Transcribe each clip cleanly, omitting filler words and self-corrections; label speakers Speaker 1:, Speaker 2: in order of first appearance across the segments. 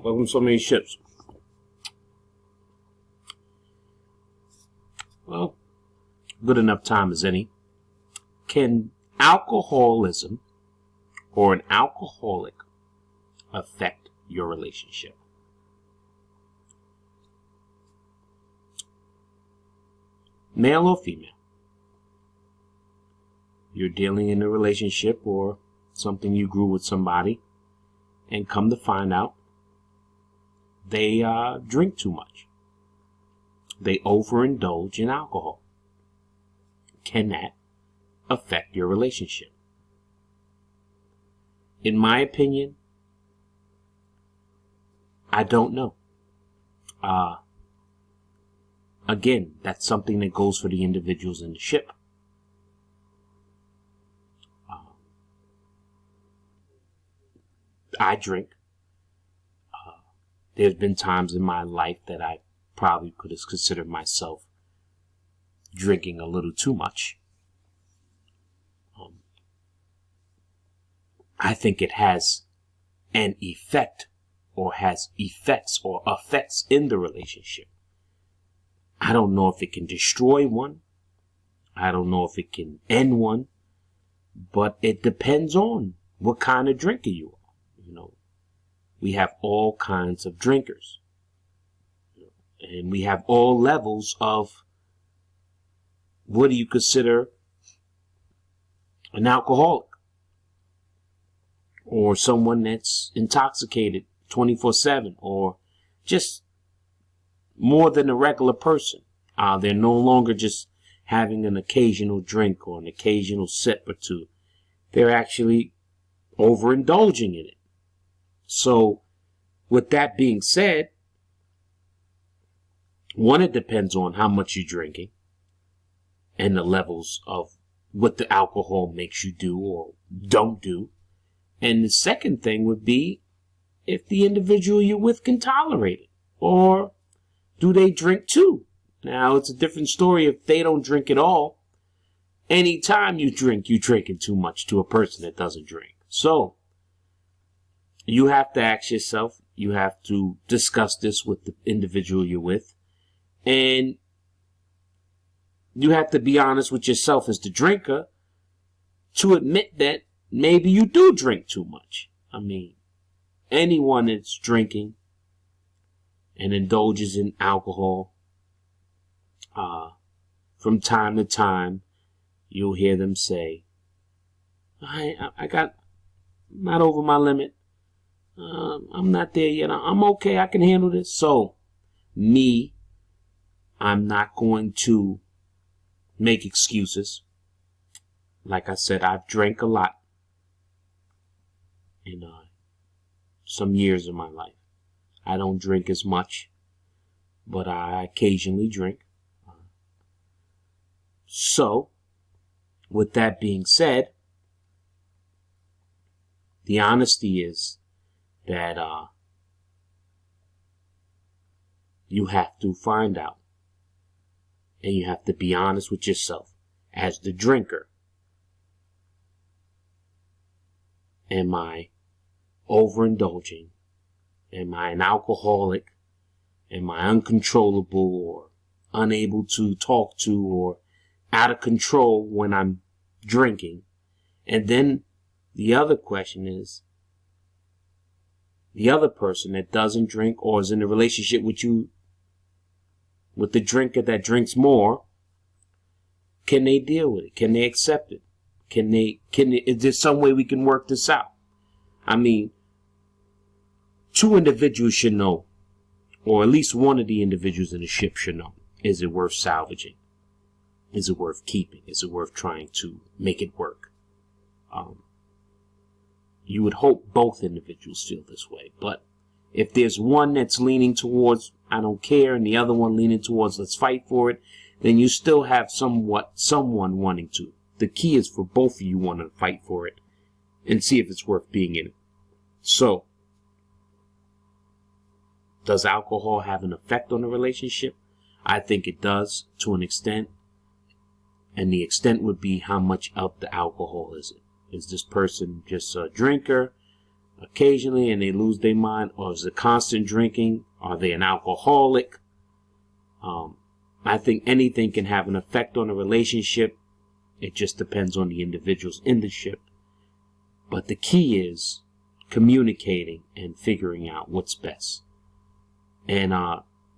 Speaker 1: Welcome to So Many Ships. Well, good enough time as any. Can alcoholism or an alcoholic affect your relationship? Male or female? You're dealing in a relationship or something you grew with somebody, and come to find out they drink too much. They overindulge in alcohol. Can that affect your relationship? In my opinion, I don't know. Again, that's something that goes for the individuals in the ship. I drink. There's been times in my life that I probably could have considered myself drinking a little too much. I think it has an effect or has effects or effects in the relationship. I don't know if it can destroy one. I don't know if it can end one, but it depends on what kind of drinker you are. We have all kinds of drinkers, and we have all levels of what do you consider an alcoholic or someone that's intoxicated 24/7 or just more than a regular person. They're no longer just having an occasional drink or an occasional sip or two. They're actually overindulging in it. So, with that being said, one, it depends on how much you're drinking and the levels of what the alcohol makes you do or don't do. And the second thing would be if the individual you're with can tolerate it, or do they drink too? Now, it's a different story if they don't drink at all. Anytime you drink, you're drinking too much to a person that doesn't drink. So, you have to ask yourself, you have to discuss this with the individual you're with, and you have to be honest with yourself as the drinker to admit that maybe you do drink too much. I mean, anyone that's drinking and indulges in alcohol, from time to time, you'll hear them say, I'm not over my limit. I'm not there yet. I'm okay. I can handle this. So, I'm not going to make excuses. Like I said, I've drank a lot in some years of my life. I don't drink as much, but I occasionally drink. So, with that being said, the honesty is that you have to find out, and you have to be honest with yourself as the drinker. Am I overindulging? Am I an alcoholic? Am I uncontrollable or unable to talk to or out of control when I'm drinking? And then the other question is, the other person that doesn't drink or is in a relationship with you, with the drinker that drinks more, can they deal with it? Can they accept it? Is there some way we can work this out? I mean, two individuals should know, or at least one of the individuals in the ship should know. Is it worth salvaging? Is it worth keeping? Is it worth trying to make it work? You would hope both individuals feel this way. But if there's one that's leaning towards, I don't care, and the other one leaning towards, let's fight for it, then you still have someone wanting to. The key is for both of you wanting to fight for it and see if it's worth being in it. So, does alcohol have an effect on a relationship? I think it does to an extent. And the extent would be how much of the alcohol is it? Is this person just a drinker? occasionally and they lose their mind, or is it constant drinking? Are they an alcoholic? I think anything can have an effect on a relationship. It just depends on the individuals in the ship. But the key is communicating and figuring out what's best. And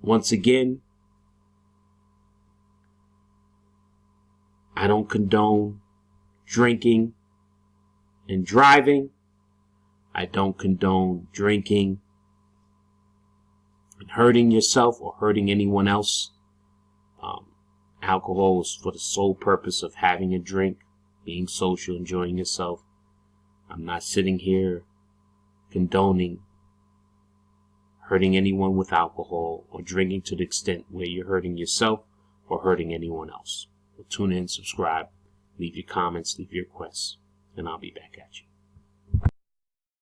Speaker 1: once again, I don't condone drinking and driving. I don't condone drinking and hurting yourself or hurting anyone else. Alcohol is for the sole purpose of having a drink, being social, enjoying yourself. I'm not sitting here condoning hurting anyone with alcohol or drinking to the extent where you're hurting yourself or hurting anyone else. So tune in, subscribe, leave your comments, leave your requests, and I'll be back at you.